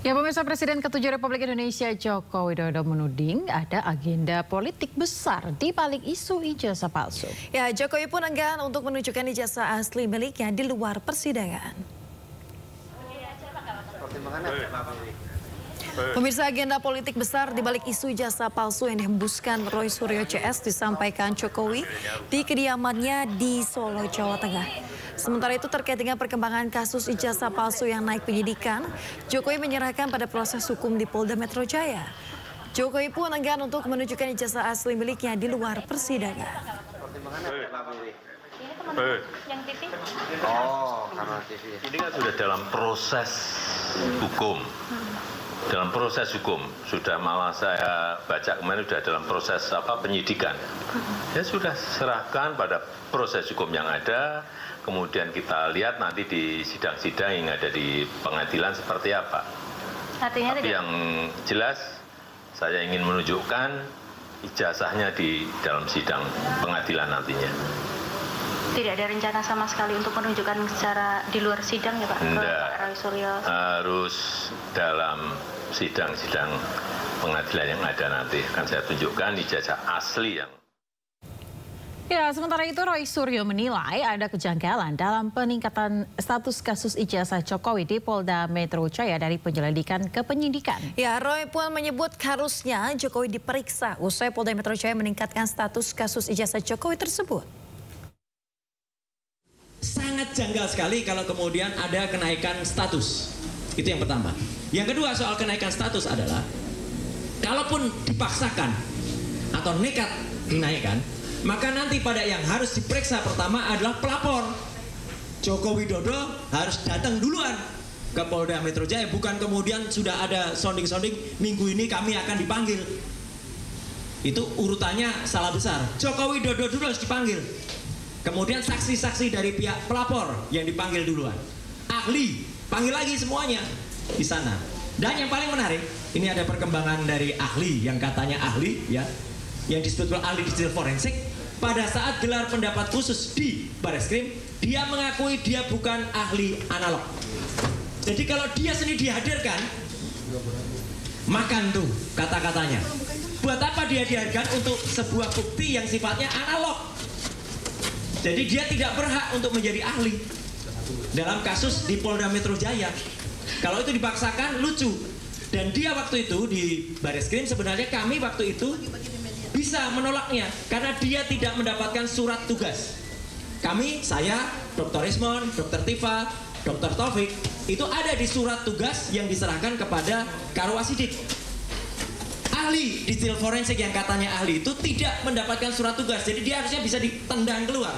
Ya, pemirsa, Presiden ke-7 Republik Indonesia Joko Widodo menuding ada agenda politik besar di balik isu ijazah palsu. Ya, Jokowi pun enggan untuk menunjukkan ijazah asli miliknya di luar persidangan. Pemirsa, agenda politik besar di balik isu ijazah palsu yang dihembuskan Roy Suryo CS disampaikan Jokowi di kediamannya di Solo, Jawa Tengah. Sementara itu terkait dengan perkembangan kasus ijazah palsu yang naik penyidikan, Jokowi menyerahkan pada proses hukum di Polda Metro Jaya. Jokowi pun enggan untuk menunjukkan ijazah asli miliknya di luar persidangan. Yang TV? Oh, karena TV. Ini kan sudah dalam proses hukum. Dalam proses hukum, sudah malah saya baca kemarin sudah dalam proses penyidikan. Ya sudah serahkan pada proses hukum yang ada. Kemudian kita lihat nanti di sidang-sidang yang ada di pengadilan seperti apa. Artinya tapi yang jelas saya ingin menunjukkan ijazahnya di dalam sidang pengadilan nantinya. Tidak ada rencana sama sekali untuk menunjukkan secara di luar sidang ya Pak? Tidak, Roy Suryo. harus dalam sidang-sidang pengadilan yang ada nanti. Akan saya tunjukkan ijazah asli yang... Ya, sementara itu Roy Suryo menilai ada kejanggalan dalam peningkatan status kasus ijazah Jokowi di Polda Metro Jaya dari penyelidikan ke penyidikan. Ya, Roy pun menyebut harusnya Jokowi diperiksa usai Polda Metro Jaya meningkatkan status kasus ijazah Jokowi tersebut. Sangat janggal sekali kalau kemudian ada kenaikan status. Itu yang pertama. Yang kedua soal kenaikan status adalah kalaupun dipaksakan atau nekat dinaikkan, maka nanti pada yang harus diperiksa pertama adalah pelapor. Joko Widodo harus datang duluan ke Polda Metro Jaya, bukan kemudian sudah ada sounding-sounding minggu ini kami akan dipanggil. Itu urutannya salah besar. Joko Widodo dulu harus dipanggil. Kemudian saksi-saksi dari pihak pelapor yang dipanggil duluan. Ahli, panggil lagi semuanya di sana. Dan yang paling menarik, ini ada perkembangan dari ahli yang katanya ahli ya, yang disebut ahli digital forensik. Pada saat gelar pendapat khusus di Bareskrim, dia mengakui dia bukan ahli analog. Jadi kalau dia sendiri dihadirkan, makan tuh kata-katanya. Buat apa dia dihadirkan untuk sebuah bukti yang sifatnya analog? Jadi dia tidak berhak untuk menjadi ahli dalam kasus di Polda Metro Jaya. Kalau itu dipaksakan lucu. Dan dia waktu itu di Bareskrim, sebenarnya kami waktu itu bisa menolaknya karena dia tidak mendapatkan surat tugas. Kami, saya, Dr. Ismon, Dr. Tifa, Dr. Taufik, itu ada di surat tugas yang diserahkan kepada Karo Asidik. Ahli digital forensik yang katanya ahli itu tidak mendapatkan surat tugas, jadi dia harusnya bisa ditendang keluar.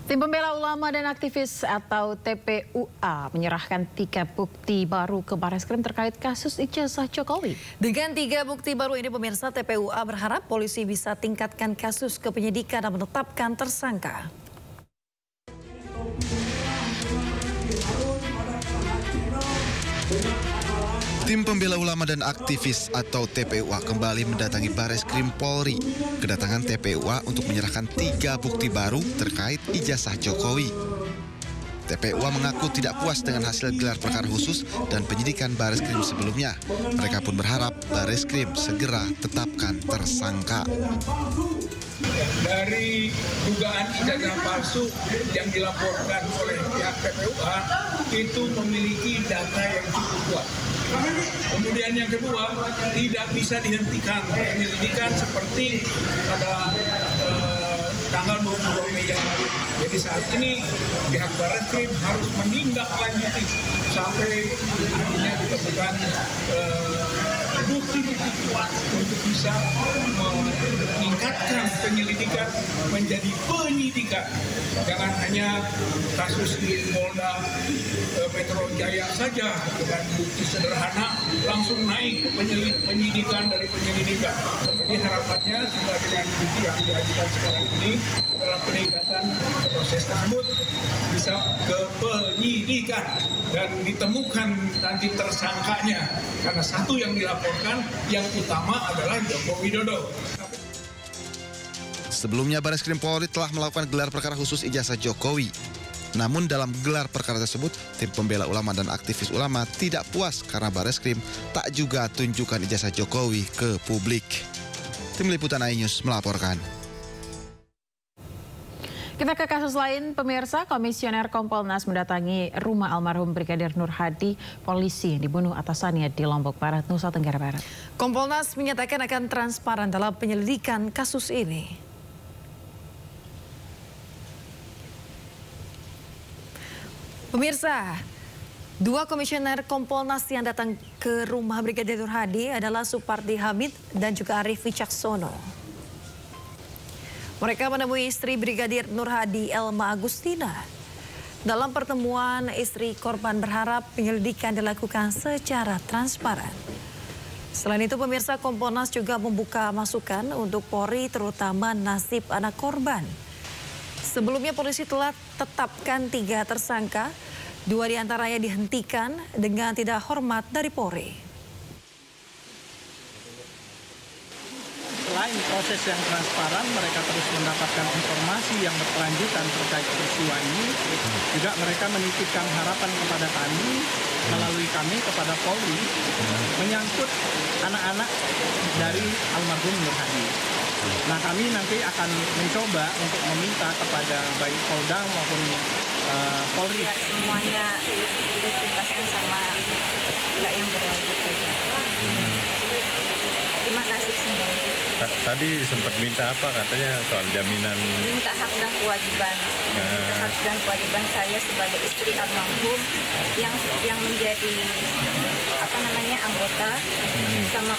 Tim Pembela Ulama dan Aktivis atau TPUA menyerahkan 3 bukti baru ke Bareskrim terkait kasus ijazah Jokowi. Dengan 3 bukti baru ini, pemirsa, TPUA berharap polisi bisa tingkatkan kasus ke penyidikan dan menetapkan tersangka. Tim Pembela Ulama dan Aktivis atau TPUA kembali mendatangi Bareskrim Polri. Kedatangan TPUA untuk menyerahkan 3 bukti baru terkait ijazah Jokowi. TPUA mengaku tidak puas dengan hasil gelar perkara khusus dan penyidikan Bareskrim sebelumnya. Mereka pun berharap Bareskrim segera tetapkan tersangka. Dari dugaan ijazah palsu yang dilaporkan oleh pihak TPUA itu memiliki data yang cukup kuat. Kemudian yang kedua, tidak bisa dihentikan penyelidikan seperti pada tanggal 22 Mei yang lalu. Jadi saat ini pihak Bareskrim harus menindaklanjuti sampai akhirnya ditemukan bukti-bukti kuat untuk bisa meningkatkan penyelidikan menjadi penyidikan. Jangan hanya kasus di Polda Metro Jaya saja dengan bukti sederhana langsung naik ke penyidikan dari penyelidikan. Jadi harapannya sudah dengan bukti yang diajukan sekarang ini dalam peningkatan proses tersebut bisa ke penyidikan dan ditemukan nanti tersangkanya, karena satu yang dilaporkan yang utama adalah Joko Widodo. Sebelumnya Bareskrim Polri telah melakukan gelar perkara khusus ijazah Jokowi. Namun dalam gelar perkara tersebut, tim pembela ulama dan aktivis ulama tidak puas karena Bareskrim tak juga tunjukkan ijazah Jokowi ke publik. Tim Liputan iNews melaporkan. Kita ke kasus lain, pemirsa. Komisioner Kompolnas mendatangi rumah almarhum Brigadir Nur Hadi, polisi yang dibunuh atasannya di Lombok Barat, Nusa Tenggara Barat. Kompolnas menyatakan akan transparan dalam penyelidikan kasus ini. Pemirsa, dua komisioner Kompolnas yang datang ke rumah Brigadir Nur Hadi adalah Supardi Hamid dan juga Arif Wicaksono. Mereka menemui istri Brigadir Nur Hadi, Elma Agustina. Dalam pertemuan, istri korban berharap penyelidikan dilakukan secara transparan. Selain itu, pemirsa, Kompolnas juga membuka masukan untuk Polri terutama nasib anak korban. Sebelumnya polisi telah tetapkan 3 tersangka, 2 diantaranya dihentikan dengan tidak hormat dari Polri. Selain proses yang transparan, mereka terus mendapatkan informasi yang berkelanjutan terkait peristiwa ini. Juga mereka menitipkan harapan kepada kami, melalui kami kepada Polri, menyangkut anak-anak dari almarhum Nur Hadi. Nah, kami nanti akan mencoba untuk meminta kepada baik Polda maupun Polri. Semuanya dituntaskan sama nggak yang berwajib saja. Terima kasih semua. Tadi sempat minta apa katanya soal jaminan? Minta hak dan kewajiban. Minta hak dan kewajiban saya sebagai istri almarhum yang menjadi anggota sama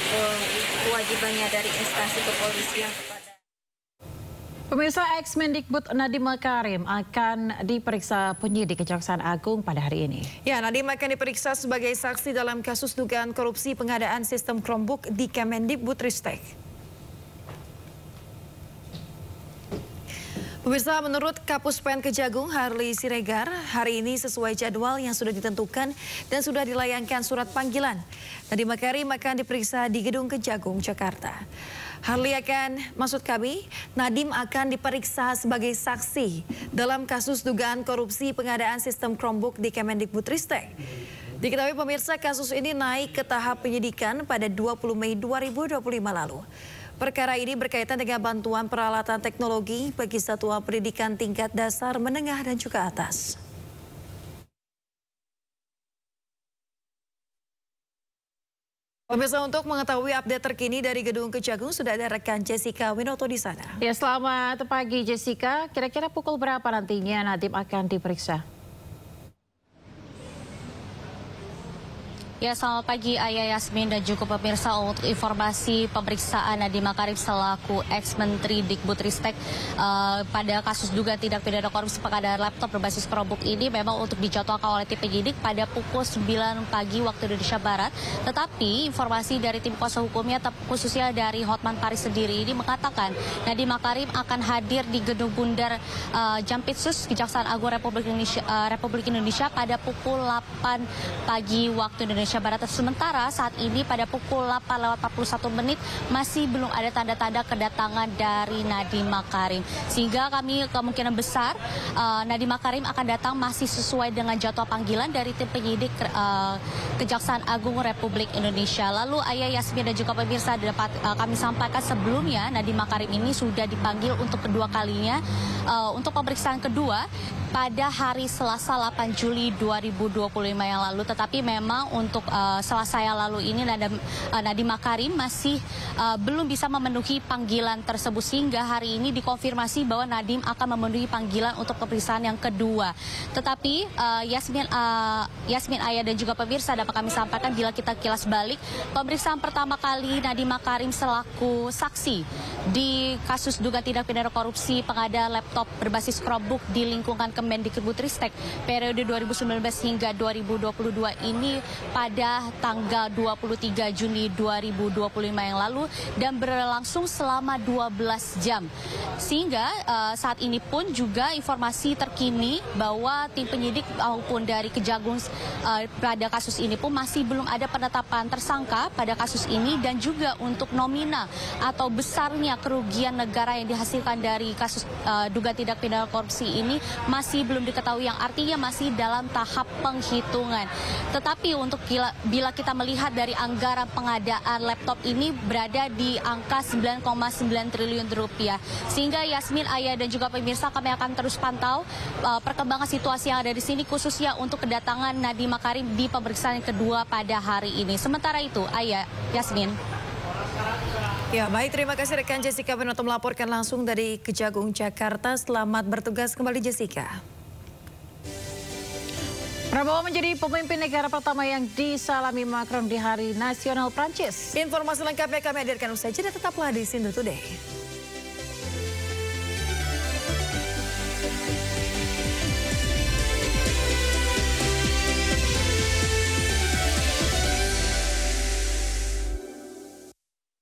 kewajibannya dari instansi kepolisian kepada. Pemirsa, ex-Mendikbud Nadiem Makarim akan diperiksa penyidik Kejaksaan Agung pada hari ini. Ya, Nadiem akan diperiksa sebagai saksi dalam kasus dugaan korupsi pengadaan sistem Chromebook di Kemendikbudristek. Pemirsa, menurut Kapus Pen Kejagung Harley Siregar, hari ini sesuai jadwal yang sudah ditentukan dan sudah dilayangkan surat panggilan. Nadiem Makarim akan diperiksa di Gedung Kejagung, Jakarta. Nadiem akan diperiksa sebagai saksi dalam kasus dugaan korupsi pengadaan sistem Chromebook di Kemendikbudristek. Diketahui pemirsa, kasus ini naik ke tahap penyidikan pada 20 Mei 2025 lalu. Perkara ini berkaitan dengan bantuan peralatan teknologi bagi satuan pendidikan tingkat dasar, menengah, dan juga atas. Pemirsa, untuk mengetahui update terkini dari Gedung Kejagung, sudah ada rekan Jessica Winoto di sana. Ya, selamat pagi Jessica. Kira-kira pukul berapa nantinya Nadiem akan diperiksa? Ya, selamat pagi Ayah Yasmin dan juga pemirsa. Untuk informasi pemeriksaan Nadiem Makarim selaku ex-Menteri Dikbudristek pada kasus dugaan tindak pidana korupsi pengadaan laptop berbasis Chromebook ini memang untuk dijadwalkan oleh tim penyidik pada pukul 9 pagi waktu Indonesia Barat. Tetapi informasi dari tim kuasa hukumnya, khususnya dari Hotman Paris sendiri, ini mengatakan Nadiem Makarim akan hadir di Gedung Bundar Jampitsus Kejaksaan Agung Republik Indonesia pada pukul 8 pagi waktu Indonesia Barat. Sementara saat ini pada pukul 8:41 masih belum ada tanda-tanda kedatangan dari Nadiem Makarim. Sehingga kami kemungkinan besar Nadiem Makarim akan datang masih sesuai dengan jadwal panggilan dari tim penyidik Kejaksaan Agung Republik Indonesia. Lalu Ayah Yasmin dan juga pemirsa, dapat kami sampaikan sebelumnya Nadiem Makarim ini sudah dipanggil untuk kedua kalinya untuk pemeriksaan kedua pada hari Selasa 8 Juli 2025 yang lalu. Tetapi memang untuk Selasa yang lalu ini Nadiem Makarim masih belum bisa memenuhi panggilan tersebut, sehingga hari ini dikonfirmasi bahwa Nadiem akan memenuhi panggilan untuk pemeriksaan yang kedua. Tetapi Yasmin, Ayah dan juga pemirsa, dapat kami sampaikan bila kita kilas balik pemeriksaan pertama kali Nadiem Makarim selaku saksi di kasus dugaan tindak pidana korupsi pengadaan laptop berbasis Chromebook di lingkungan Kemendikbudristek periode 2019 hingga 2022 ini pada tanggal 23 Juni 2025 yang lalu dan berlangsung selama 12 jam. Sehingga saat ini pun juga informasi terkini bahwa tim penyidik maupun dari Kejagung pada kasus ini pun masih belum ada penetapan tersangka pada kasus ini, dan juga untuk nominal atau besarnya kerugian negara yang dihasilkan dari kasus dugaan tindak pidana korupsi ini masih belum diketahui, yang artinya masih dalam tahap penghitungan. Tetapi untuk bila kita melihat dari anggaran pengadaan laptop ini berada di angka 9,9 triliun rupiah. Sehingga Yasmin, Ayah dan juga pemirsa, kami akan terus pantau perkembangan situasi yang ada di sini, khususnya untuk kedatangan Nadiem Makarim di pemeriksaan kedua pada hari ini. Sementara itu, Ayah, Yasmin. Ya, baik, terima kasih rekan Jessica Benoto melaporkan langsung dari Kejagung, Jakarta. Selamat bertugas kembali, Jessica. Prabowo menjadi pemimpin negara pertama yang disalami Macron di Hari Nasional Prancis. Informasi lengkapnya kami hadirkan usai jeda, tetaplah di Sindo Today.